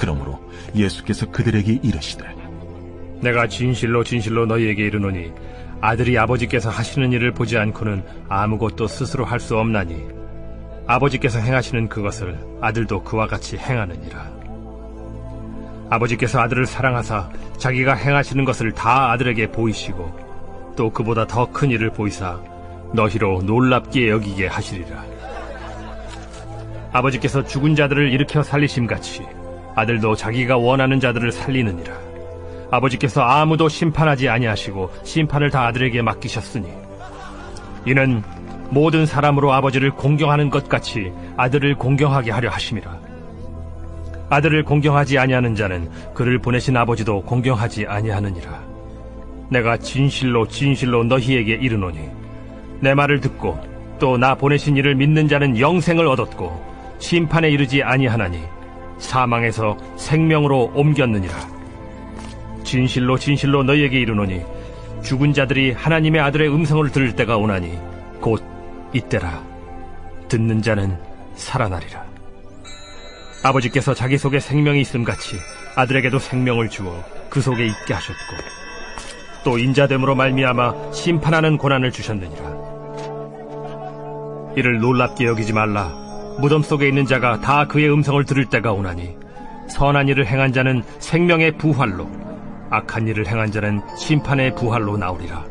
그러므로 예수께서 그들에게 이르시되 내가 진실로 진실로 너희에게 이르노니 아들이 아버지께서 하시는 일을 보지 않고는 아무것도 스스로 할 수 없나니 아버지께서 행하시는 그것을 아들도 그와 같이 행하느니라. 아버지께서 아들을 사랑하사 자기가 행하시는 것을 다 아들에게 보이시고 또 그보다 더 큰 일을 보이사 너희로 놀랍게 여기게 하시리라. 아버지께서 죽은 자들을 일으켜 살리심같이 아들도 자기가 원하는 자들을 살리느니라. 아버지께서 아무도 심판하지 아니하시고 심판을 다 아들에게 맡기셨으니 이는 모든 사람으로 아버지를 공경하는 것 같이 아들을 공경하게 하려 하심이라. 아들을 공경하지 아니하는 자는 그를 보내신 아버지도 공경하지 아니하느니라. 내가 진실로 진실로 너희에게 이르노니 내 말을 듣고 또 나 보내신 이를 믿는 자는 영생을 얻었고 심판에 이르지 아니하나니 사망에서 생명으로 옮겼느니라. 진실로 진실로 너희에게 이르노니 죽은 자들이 하나님의 아들의 음성을 들을 때가 오나니 곧 이때라. 듣는 자는 살아나리라. 아버지께서 자기 속에 생명이 있음같이 아들에게도 생명을 주어 그 속에 있게 하셨고 또 인자됨으로 말미암아 심판하는 권한을 주셨느니라. 이를 놀랍게 여기지 말라. 무덤 속에 있는 자가 다 그의 음성을 들을 때가 오나니 선한 일을 행한 자는 생명의 부활로 악한 일을 행한 자는 심판의 부활로 나오리라.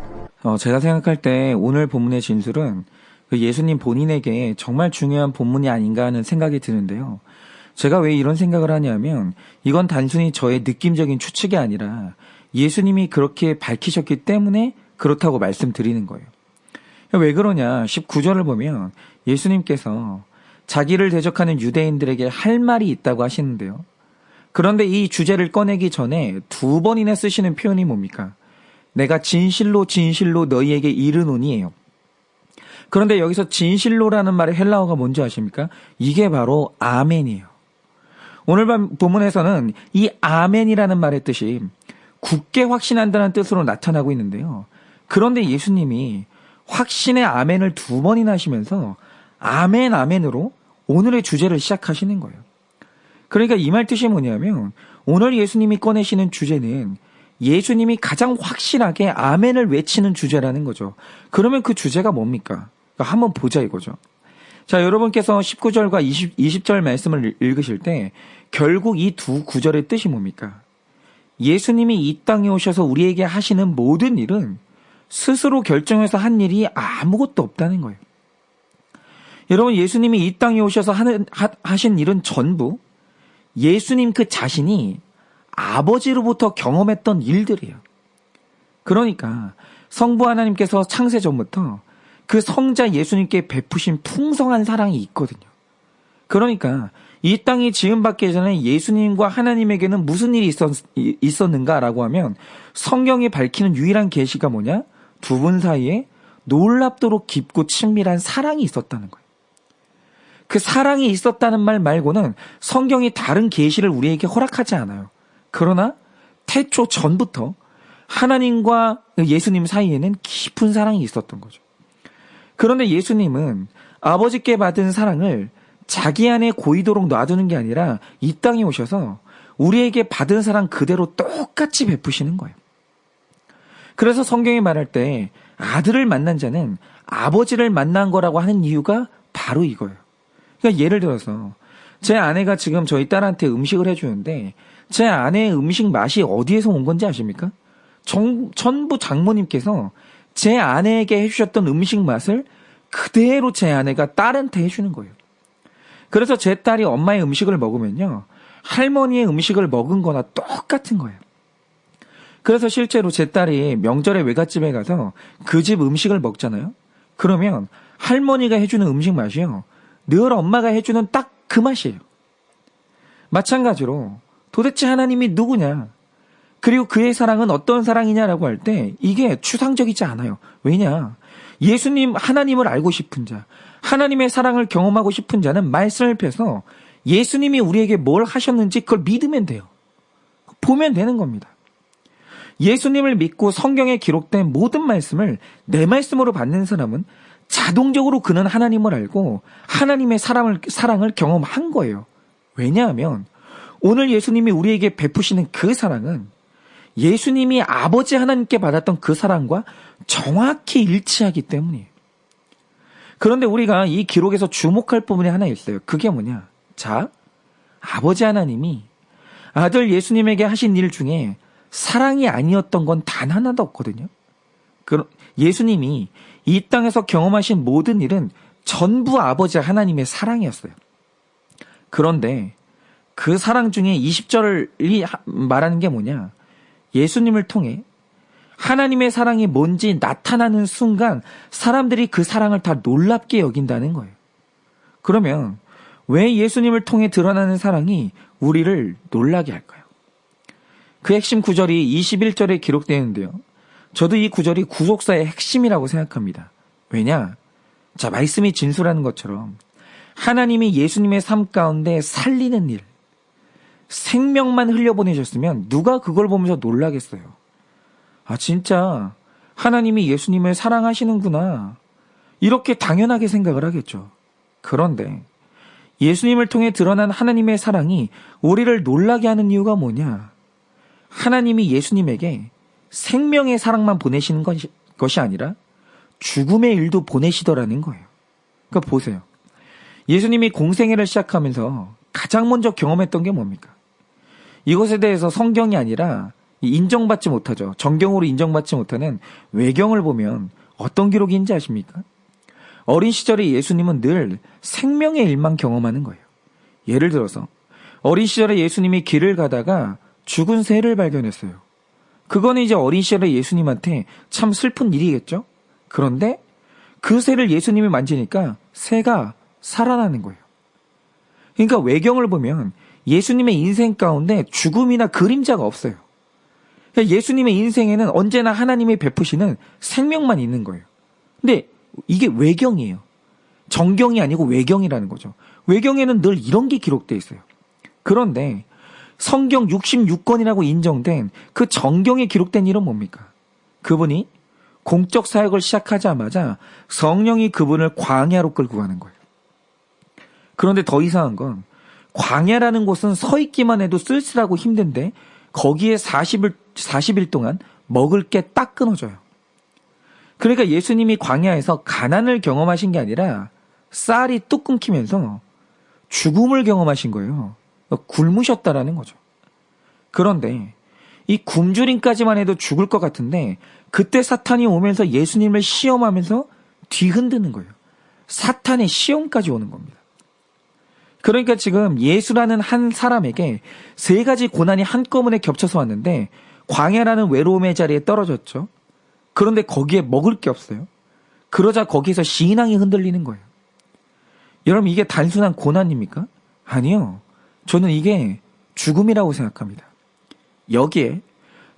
제가 생각할 때 오늘 본문의 진술은 그 예수님 본인에게 정말 중요한 본문이 아닌가 하는 생각이 드는데요. 제가 왜 이런 생각을 하냐면 이건 단순히 저의 느낌적인 추측이 아니라 예수님이 그렇게 밝히셨기 때문에 그렇다고 말씀드리는 거예요. 왜 그러냐? 19절을 보면 예수님께서 자기를 대적하는 유대인들에게 할 말이 있다고 하시는데요. 그런데 이 주제를 꺼내기 전에 2번이나 쓰시는 표현이 뭡니까? 내가 진실로 진실로 너희에게 이르노니예요. 그런데 여기서 진실로라는 말의 헬라어가 뭔지 아십니까? 이게 바로 아멘이에요. 오늘 본문에서는 이 아멘이라는 말의 뜻이 굳게 확신한다는 뜻으로 나타나고 있는데요. 그런데 예수님이 확신의 아멘을 2번이나 하시면서 아멘 아멘으로 오늘의 주제를 시작하시는 거예요. 그러니까 이 말 뜻이 뭐냐면 오늘 예수님이 꺼내시는 주제는 예수님이 가장 확실하게 아멘을 외치는 주제라는 거죠. 그러면 그 주제가 뭡니까? 그러니까 한번 보자 이거죠. 자, 여러분께서 19절과 20절 말씀을 읽으실 때 결국 이 두 구절의 뜻이 뭡니까? 예수님이 이 땅에 오셔서 우리에게 하시는 모든 일은 스스로 결정해서 한 일이 아무것도 없다는 거예요. 여러분, 예수님이 이 땅에 오셔서 하신 일은 전부 예수님 그 자신이 아버지로부터 경험했던 일들이에요. 그러니까 성부 하나님께서 창세 전부터 그 성자 예수님께 베푸신 풍성한 사랑이 있거든요. 그러니까 이 땅이 지음받기 전에 예수님과 하나님에게는 무슨 일이 있었는가라고 하면 성경이 밝히는 유일한 계시가 뭐냐? 두 분 사이에 놀랍도록 깊고 친밀한 사랑이 있었다는 거예요. 그 사랑이 있었다는 말 말고는 성경이 다른 계시를 우리에게 허락하지 않아요. 그러나 태초 전부터 하나님과 예수님 사이에는 깊은 사랑이 있었던 거죠. 그런데 예수님은 아버지께 받은 사랑을 자기 안에 고이도록 놔두는 게 아니라 이 땅에 오셔서 우리에게 받은 사랑 그대로 똑같이 베푸시는 거예요. 그래서 성경이 말할 때 아들을 만난 자는 아버지를 만난 거라고 하는 이유가 바로 이거예요. 그러니까 예를 들어서 제 아내가 지금 저희 딸한테 음식을 해주는데 제 아내의 음식 맛이 어디에서 온 건지 아십니까? 전부 장모님께서 제 아내에게 해주셨던 음식 맛을 그대로 제 아내가 딸한테 해주는 거예요. 그래서 제 딸이 엄마의 음식을 먹으면요, 할머니의 음식을 먹은 거나 똑같은 거예요. 그래서 실제로 제 딸이 명절에 외갓집에 가서 그 집 음식을 먹잖아요. 그러면 할머니가 해주는 음식 맛이요, 늘 엄마가 해주는 딱 그 맛이에요. 마찬가지로 도대체 하나님이 누구냐, 그리고 그의 사랑은 어떤 사랑이냐라고 할 때 이게 추상적이지 않아요. 왜냐? 예수님, 하나님을 알고 싶은 자, 하나님의 사랑을 경험하고 싶은 자는 말씀을 펴서 예수님이 우리에게 뭘 하셨는지 그걸 믿으면 돼요. 보면 되는 겁니다. 예수님을 믿고 성경에 기록된 모든 말씀을 내 말씀으로 받는 사람은 자동적으로 그는 하나님을 알고 하나님의 사랑을 경험한 거예요. 왜냐하면 오늘 예수님이 우리에게 베푸시는 그 사랑은 예수님이 아버지 하나님께 받았던 그 사랑과 정확히 일치하기 때문이에요. 그런데 우리가 이 기록에서 주목할 부분이 하나 있어요. 그게 뭐냐? 자, 아버지 하나님이 아들 예수님에게 하신 일 중에 사랑이 아니었던 건 단 하나도 없거든요. 예수님이 이 땅에서 경험하신 모든 일은 전부 아버지 하나님의 사랑이었어요. 그런데 그 사랑 중에 20절이 말하는 게 뭐냐? 예수님을 통해 하나님의 사랑이 뭔지 나타나는 순간 사람들이 그 사랑을 다 놀랍게 여긴다는 거예요. 그러면 왜 예수님을 통해 드러나는 사랑이 우리를 놀라게 할까요? 그 핵심 구절이 21절에 기록되어 있는데요. 저도 이 구절이 구속사의 핵심이라고 생각합니다. 왜냐? 자, 말씀이 진술하는 것처럼 하나님이 예수님의 삶 가운데 살리는 일, 생명만 흘려보내셨으면 누가 그걸 보면서 놀라겠어요. 아, 진짜 하나님이 예수님을 사랑하시는구나. 이렇게 당연하게 생각을 하겠죠. 그런데 예수님을 통해 드러난 하나님의 사랑이 우리를 놀라게 하는 이유가 뭐냐? 하나님이 예수님에게 생명의 사랑만 보내시는 것이 아니라 죽음의 일도 보내시더라는 거예요. 그러니까 보세요. 예수님이 공생애를 시작하면서 가장 먼저 경험했던 게 뭡니까? 이것에 대해서 성경이 아니라 인정받지 못하죠. 정경으로 인정받지 못하는 외경을 보면 어떤 기록인지 아십니까? 어린 시절에 예수님은 늘 생명의 일만 경험하는 거예요. 예를 들어서 어린 시절에 예수님이 길을 가다가 죽은 새를 발견했어요. 그거는 이제 어린 시절에 예수님한테 참 슬픈 일이겠죠? 그런데 그 새를 예수님이 만지니까 새가 살아나는 거예요. 그러니까 외경을 보면 예수님의 인생 가운데 죽음이나 그림자가 없어요. 예수님의 인생에는 언제나 하나님이 베푸시는 생명만 있는 거예요. 근데 이게 외경이에요. 정경이 아니고 외경이라는 거죠. 외경에는 늘 이런 게 기록되어 있어요. 그런데 성경 66권이라고 인정된 그 정경에 기록된 일은 뭡니까? 그분이 공적 사역을 시작하자마자 성령이 그분을 광야로 끌고 가는 거예요. 그런데 더 이상한 건 광야라는 곳은 서 있기만 해도 쓸쓸하고 힘든데 거기에 40일 동안 먹을 게 딱 끊어져요. 그러니까 예수님이 광야에서 가난을 경험하신 게 아니라 쌀이 뚝 끊기면서 죽음을 경험하신 거예요. 굶으셨다라는 거죠. 그런데 이 굶주림까지만 해도 죽을 것 같은데 그때 사탄이 오면서 예수님을 시험하면서 뒤흔드는 거예요. 사탄의 시험까지 오는 겁니다. 그러니까 지금 예수라는 한 사람에게 세 가지 고난이 한꺼번에 겹쳐서 왔는데 광야라는 외로움의 자리에 떨어졌죠. 그런데 거기에 먹을 게 없어요. 그러자 거기에서 신앙이 흔들리는 거예요. 여러분, 이게 단순한 고난입니까? 아니요. 저는 이게 죽음이라고 생각합니다. 여기에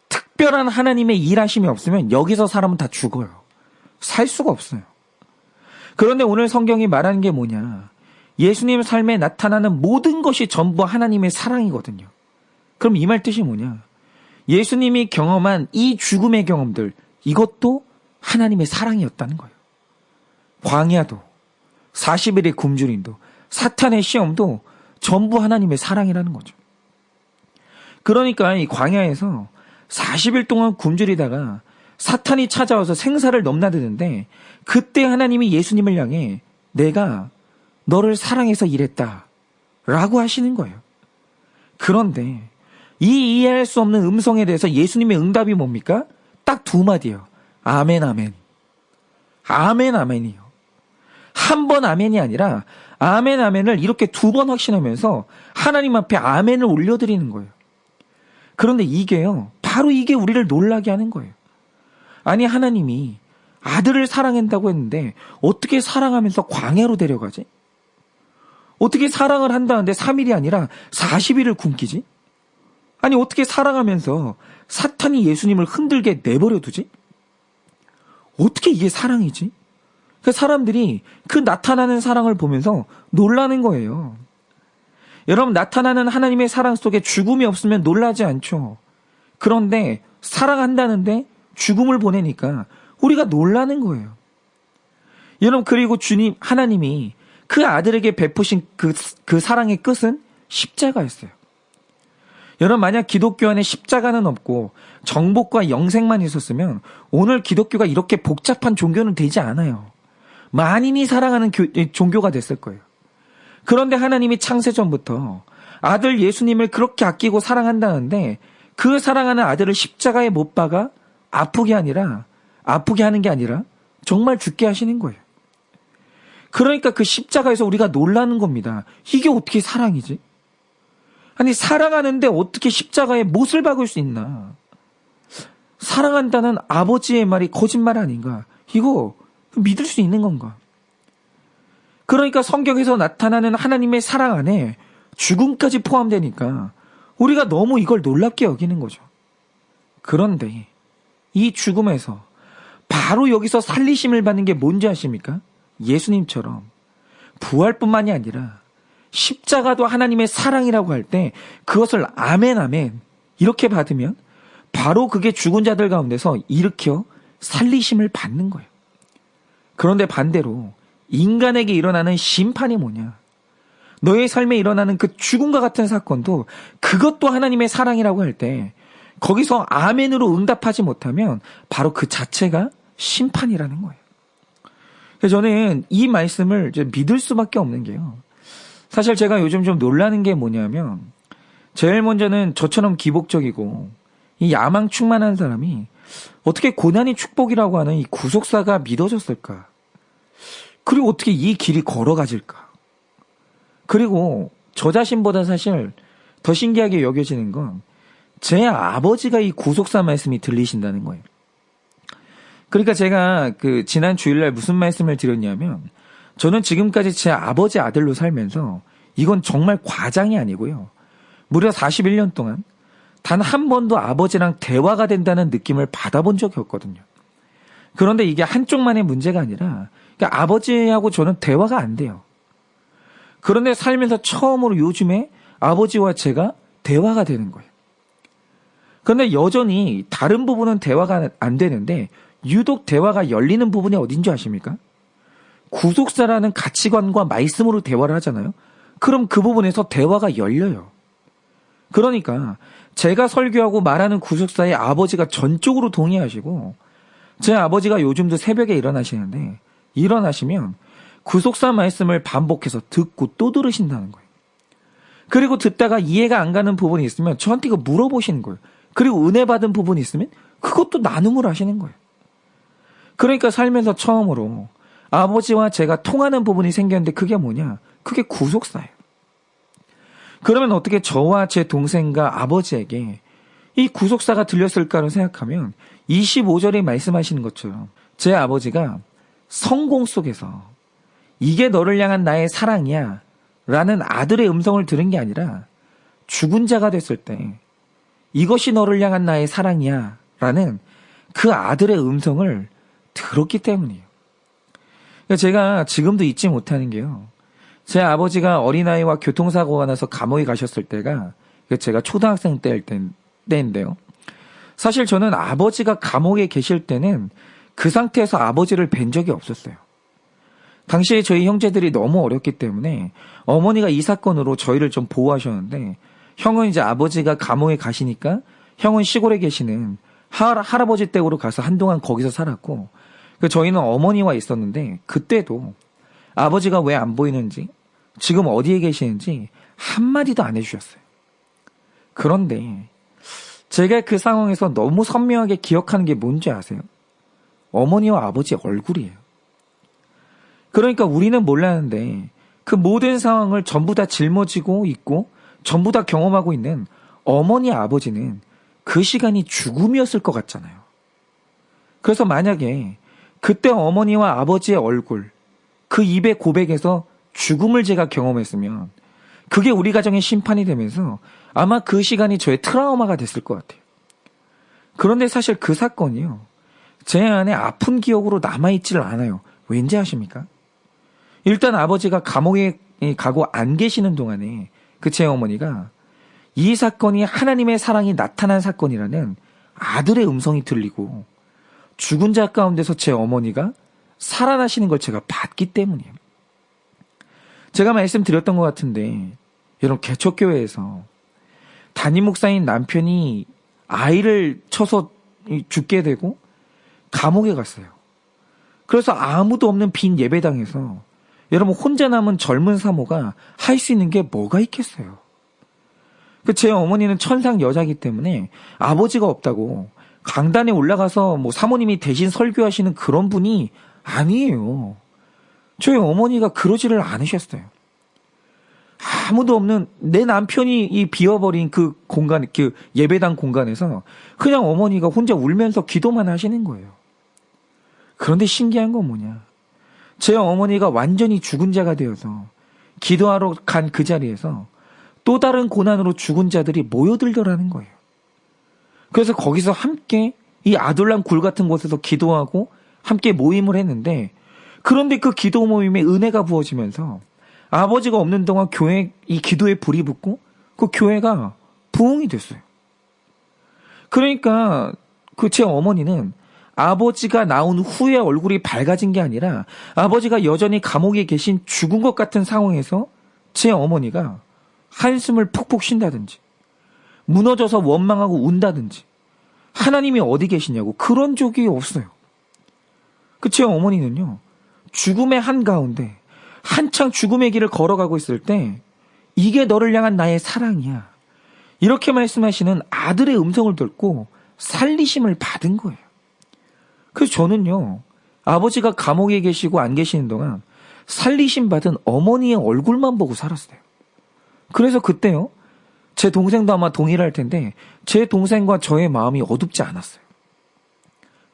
특별한 하나님의 일하심이 없으면 여기서 사람은 다 죽어요. 살 수가 없어요. 그런데 오늘 성경이 말하는 게 뭐냐? 예수님 삶에 나타나는 모든 것이 전부 하나님의 사랑이거든요. 그럼 이 말 뜻이 뭐냐? 예수님이 경험한 이 죽음의 경험들, 이것도 하나님의 사랑이었다는 거예요. 광야도, 40일의 굶주림도, 사탄의 시험도 전부 하나님의 사랑이라는 거죠. 그러니까 이 광야에서 40일 동안 굶주리다가 사탄이 찾아와서 생사를 넘나드는데 그때 하나님이 예수님을 향해 내가 너를 사랑해서 이랬다 라고 하시는 거예요. 그런데 이 이해할 수 없는 음성에 대해서 예수님의 응답이 뭡니까? 딱 두 마디예요. 아멘, 아멘. 아멘, 아멘이요. 한 번 아멘이 아니라 아멘, 아멘을 이렇게 두 번 확신하면서 하나님 앞에 아멘을 올려드리는 거예요. 그런데 이게요, 바로 이게 우리를 놀라게 하는 거예요. 아니, 하나님이 아들을 사랑한다고 했는데 어떻게 사랑하면서 광야로 데려가지? 어떻게 사랑을 한다는데 3일이 아니라 40일을 굶기지? 아니, 어떻게 사랑하면서 사탄이 예수님을 흔들게 내버려 두지? 어떻게 이게 사랑이지? 그 사람들이 그 나타나는 사랑을 보면서 놀라는 거예요. 여러분, 나타나는 하나님의 사랑 속에 죽음이 없으면 놀라지 않죠. 그런데 사랑한다는데 죽음을 보내니까 우리가 놀라는 거예요. 여러분, 그리고 주님, 하나님이 그 아들에게 베푸신 그 사랑의 끝은 십자가였어요. 여러분, 만약 기독교 안에 십자가는 없고 정복과 영생만 있었으면 오늘 기독교가 이렇게 복잡한 종교는 되지 않아요. 만인이 사랑하는 종교가 됐을 거예요. 그런데 하나님이 창세전부터 아들 예수님을 그렇게 아끼고 사랑한다는데 그 사랑하는 아들을 십자가에 못 박아 아프게 하는 게 아니라 정말 죽게 하시는 거예요. 그러니까 그 십자가에서 우리가 놀라는 겁니다. 이게 어떻게 사랑이지? 아니, 사랑하는데 어떻게 십자가에 못을 박을 수 있나? 사랑한다는 아버지의 말이 거짓말 아닌가? 이거 믿을 수 있는 건가? 그러니까 성경에서 나타나는 하나님의 사랑 안에 죽음까지 포함되니까 우리가 너무 이걸 놀랍게 여기는 거죠. 그런데 이 죽음에서 바로 여기서 살리심을 받는 게 뭔지 아십니까? 예수님처럼 부활뿐만이 아니라 십자가도 하나님의 사랑이라고 할 때 그것을 아멘 아멘 이렇게 받으면 바로 그게 죽은 자들 가운데서 일으켜 살리심을 받는 거예요. 그런데 반대로 인간에게 일어나는 심판이 뭐냐? 너의 삶에 일어나는 그 죽음과 같은 사건도 그것도 하나님의 사랑이라고 할 때 거기서 아멘으로 응답하지 못하면 바로 그 자체가 심판이라는 거예요. 그래서 저는 이 말씀을 이제 믿을 수밖에 없는 게요. 사실 제가 요즘 좀 놀라는 게 뭐냐면 제일 먼저는 저처럼 기복적이고 이 야망 충만한 사람이 어떻게 고난이 축복이라고 하는 이 구속사가 믿어졌을까? 그리고 어떻게 이 길이 걸어가질까? 그리고 저 자신보다 사실 더 신기하게 여겨지는 건 제 아버지가 이 구속사 말씀이 들리신다는 거예요. 그러니까 제가 그 지난 주일날 무슨 말씀을 드렸냐면 저는 지금까지 제 아버지 아들로 살면서 이건 정말 과장이 아니고요. 무려 41년 동안 단 한 번도 아버지랑 대화가 된다는 느낌을 받아본 적이 없거든요. 그런데 이게 한쪽만의 문제가 아니라 그러니까 아버지하고 저는 대화가 안 돼요. 그런데 살면서 처음으로 요즘에 아버지와 제가 대화가 되는 거예요. 그런데 여전히 다른 부분은 대화가 안 되는데 유독 대화가 열리는 부분이 어딘지 아십니까? 구속사라는 가치관과 말씀으로 대화를 하잖아요. 그럼 그 부분에서 대화가 열려요. 그러니까 제가 설교하고 말하는 구속사에 아버지가 전적으로 동의하시고 제 아버지가 요즘도 새벽에 일어나시는데 일어나시면 구속사 말씀을 반복해서 듣고 또 들으신다는 거예요. 그리고 듣다가 이해가 안 가는 부분이 있으면 저한테 이거 물어보시는 거예요. 그리고 은혜 받은 부분이 있으면 그것도 나눔을 하시는 거예요. 그러니까 살면서 처음으로 아버지와 제가 통하는 부분이 생겼는데 그게 뭐냐? 그게 구속사예요. 그러면 어떻게 저와 제 동생과 아버지에게 이 구속사가 들렸을까를 생각하면 25절에 말씀하시는 것처럼 제 아버지가 성공 속에서 이게 너를 향한 나의 사랑이야 라는 아들의 음성을 들은 게 아니라 죽은 자가 됐을 때 이것이 너를 향한 나의 사랑이야 라는 그 아들의 음성을 들었기 때문이에요. 제가 지금도 잊지 못하는 게요. 제 아버지가 어린아이와 교통사고가 나서 감옥에 가셨을 때가 제가 초등학생 때인데요. 사실 저는 아버지가 감옥에 계실 때는 그 상태에서 아버지를 뵌 적이 없었어요. 당시에 저희 형제들이 너무 어렸기 때문에 어머니가 이 사건으로 저희를 좀 보호하셨는데 형은 이제 아버지가 감옥에 가시니까 형은 시골에 계시는 할아버지 댁으로 가서 한동안 거기서 살았고 저희는 어머니와 있었는데 그때도 아버지가 왜 안 보이는지 지금 어디에 계시는지 한마디도 안 해주셨어요. 그런데 제가 그 상황에서 너무 선명하게 기억하는 게 뭔지 아세요? 어머니와 아버지의 얼굴이에요. 그러니까 우리는 몰랐는데 그 모든 상황을 전부 다 짊어지고 있고 전부 다 경험하고 있는 어머니 아버지는 그 시간이 죽음이었을 것 같잖아요. 그래서 만약에 그때 어머니와 아버지의 얼굴, 그 입의 고백에서 죽음을 제가 경험했으면 그게 우리 가정의 심판이 되면서 아마 그 시간이 저의 트라우마가 됐을 것 같아요. 그런데 사실 그 사건이요. 제 안에 아픈 기억으로 남아있지를 않아요. 왠지 아십니까? 일단 아버지가 감옥에 가고 안 계시는 동안에 그 제 어머니가 이 사건이 하나님의 사랑이 나타난 사건이라는 아들의 음성이 들리고 죽은 자 가운데서 제 어머니가 살아나시는 걸 제가 봤기 때문이에요. 제가 말씀드렸던 것 같은데 여러분 개척교회에서 담임 목사인 남편이 아이를 쳐서 죽게 되고 감옥에 갔어요. 그래서 아무도 없는 빈 예배당에서 여러분 혼자 남은 젊은 사모가 할 수 있는 게 뭐가 있겠어요. 제 어머니는 천상 여자이기 때문에 아버지가 없다고 강단에 올라가서 뭐 사모님이 대신 설교하시는 그런 분이 아니에요. 저희 어머니가 그러지를 않으셨어요. 아무도 없는 내 남편이 이 비어버린 그 공간, 그 예배당 공간에서 그냥 어머니가 혼자 울면서 기도만 하시는 거예요. 그런데 신기한 건 뭐냐. 제 어머니가 완전히 죽은 자가 되어서 기도하러 간 그 자리에서 또 다른 고난으로 죽은 자들이 모여들더라는 거예요. 그래서 거기서 함께 이 아둘람 굴 같은 곳에서 기도하고 함께 모임을 했는데 그런데 그 기도 모임에 은혜가 부어지면서 아버지가 없는 동안 교회 이 기도에 불이 붙고 그 교회가 부흥이 됐어요. 그러니까 그 제 어머니는 아버지가 나온 후에 얼굴이 밝아진 게 아니라 아버지가 여전히 감옥에 계신 죽은 것 같은 상황에서 제 어머니가 한숨을 푹푹 쉰다든지 무너져서 원망하고 운다든지 하나님이 어디 계시냐고 그런 적이 없어요. 제 어머니는요. 죽음의 한가운데 한창 죽음의 길을 걸어가고 있을 때 이게 너를 향한 나의 사랑이야. 이렇게 말씀하시는 아들의 음성을 듣고 살리심을 받은 거예요. 그래서 저는요. 아버지가 감옥에 계시고 안 계시는 동안 살리심 받은 어머니의 얼굴만 보고 살았어요. 그래서 그때요. 제 동생도 아마 동의를 할 텐데 제 동생과 저의 마음이 어둡지 않았어요.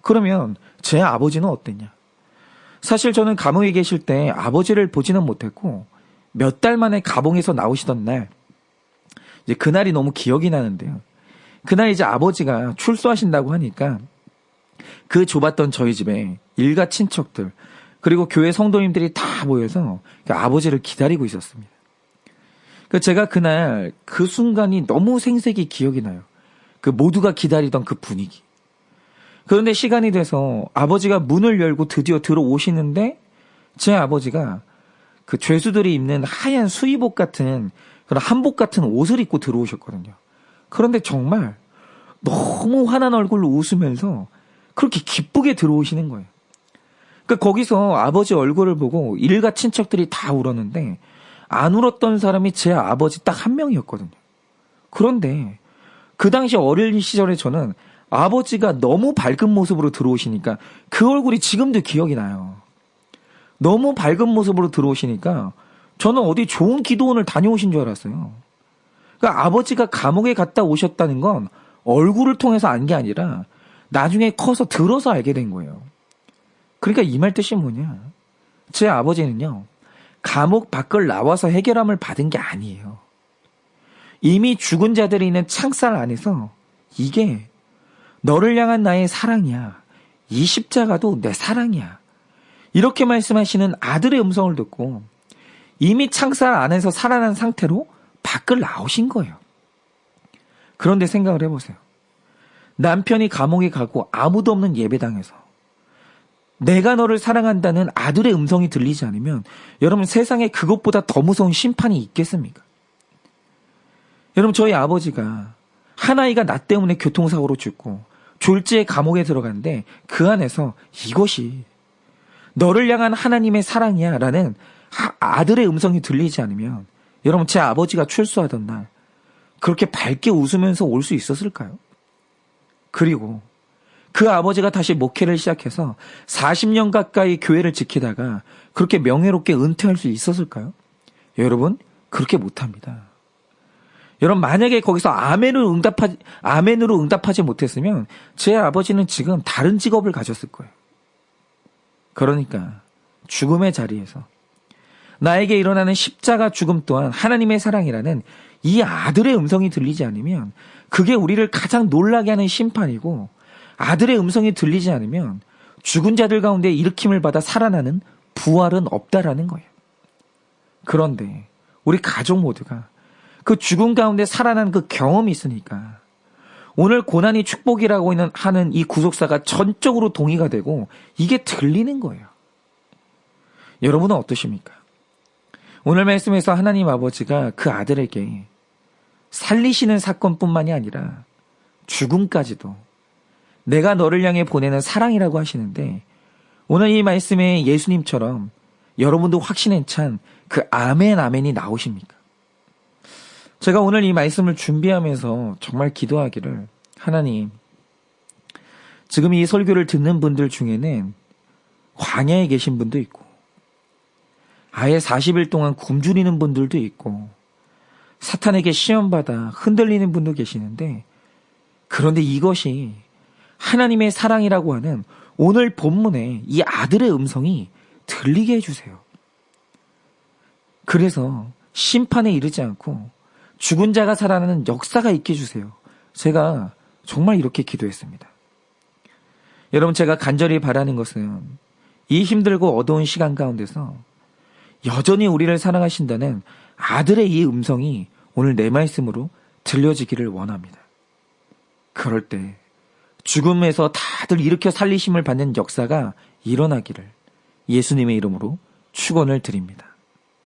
그러면 제 아버지는 어땠냐? 사실 저는 감옥에 계실 때 아버지를 보지는 못했고 몇 달 만에 감옥에서 나오시던 날 이제 그날이 너무 기억이 나는데요. 그날 이제 아버지가 출소하신다고 하니까 그 좁았던 저희 집에 일가 친척들 그리고 교회 성도님들이 다 모여서 아버지를 기다리고 있었습니다. 제가 그날 그 순간이 너무 생생히 기억이 나요. 그 모두가 기다리던 그 분위기. 그런데 시간이 돼서 아버지가 문을 열고 드디어 들어오시는데 제 아버지가 그 죄수들이 입는 하얀 수의복 같은 그런 한복 같은 옷을 입고 들어오셨거든요. 그런데 정말 너무 환한 얼굴로 웃으면서 그렇게 기쁘게 들어오시는 거예요. 거기서 아버지 얼굴을 보고 일가 친척들이 다 울었는데 안 울었던 사람이 제 아버지 딱 한 명이었거든요. 그런데 그 당시 어린 시절에 저는 아버지가 너무 밝은 모습으로 들어오시니까 그 얼굴이 지금도 기억이 나요. 너무 밝은 모습으로 들어오시니까 저는 어디 좋은 기도원을 다녀오신 줄 알았어요. 그러니까 아버지가 감옥에 갔다 오셨다는 건 얼굴을 통해서 안 게 아니라 나중에 커서 들어서 알게 된 거예요. 그러니까 이 말 뜻이 뭐냐. 제 아버지는요. 감옥 밖을 나와서 해결함을 받은 게 아니에요. 이미 죽은 자들이 있는 창살 안에서 이게 너를 향한 나의 사랑이야. 이 십자가도 내 사랑이야. 이렇게 말씀하시는 아들의 음성을 듣고 이미 창살 안에서 살아난 상태로 밖을 나오신 거예요. 그런데 생각을 해보세요. 남편이 감옥에 가고 아무도 없는 예배당에서 내가 너를 사랑한다는 아들의 음성이 들리지 않으면 여러분 세상에 그것보다 더 무서운 심판이 있겠습니까? 여러분 저희 아버지가 한 아이가 나 때문에 교통사고로 죽고 졸지에 감옥에 들어갔는데 그 안에서 이것이 너를 향한 하나님의 사랑이야 라는 아들의 음성이 들리지 않으면 여러분 제 아버지가 출소하던 날 그렇게 밝게 웃으면서 올 수 있었을까요? 그리고 그 아버지가 다시 목회를 시작해서 40년 가까이 교회를 지키다가 그렇게 명예롭게 은퇴할 수 있었을까요? 그렇게 못합니다. 여러분 만약에 거기서 아멘으로 응답하지 못했으면 제 아버지는 지금 다른 직업을 가졌을 거예요. 그러니까 죽음의 자리에서 나에게 일어나는 십자가 죽음 또한 하나님의 사랑이라는 이 아들의 음성이 들리지 않으면 그게 우리를 가장 놀라게 하는 심판이고 아들의 음성이 들리지 않으면 죽은 자들 가운데 일으킴을 받아 살아나는 부활은 없다라는 거예요. 그런데 우리 가족 모두가 그 죽음 가운데 살아난 그 경험이 있으니까 오늘 고난이 축복이라고 하는 이 구속사가 전적으로 동의가 되고 이게 들리는 거예요. 여러분은 어떠십니까? 오늘 말씀에서 하나님 아버지가 그 아들에게 살리시는 사건뿐만이 아니라 죽음까지도 내가 너를 향해 보내는 사랑이라고 하시는데, 오늘 이 말씀에 예수님처럼 여러분도 확신에 찬 그 아멘 아멘이 나오십니까? 제가 오늘 이 말씀을 준비하면서 정말 기도하기를, 하나님, 지금 이 설교를 듣는 분들 중에는 광야에 계신 분도 있고, 아예 40일 동안 굶주리는 분들도 있고, 사탄에게 시험받아 흔들리는 분도 계시는데, 그런데 이것이 하나님의 사랑이라고 하는 오늘 본문에 이 아들의 음성이 들리게 해주세요. 그래서 심판에 이르지 않고 죽은 자가 살아나는 역사가 있게 해주세요. 제가 정말 이렇게 기도했습니다. 여러분, 제가 간절히 바라는 것은 이 힘들고 어두운 시간 가운데서 여전히 우리를 사랑하신다는 아들의 이 음성이 오늘 내 말씀으로 들려지기를 원합니다. 그럴 때 죽음에서 다들 일으켜 살리심을 받는 역사가 일어나기를 예수님의 이름으로 축원을 드립니다.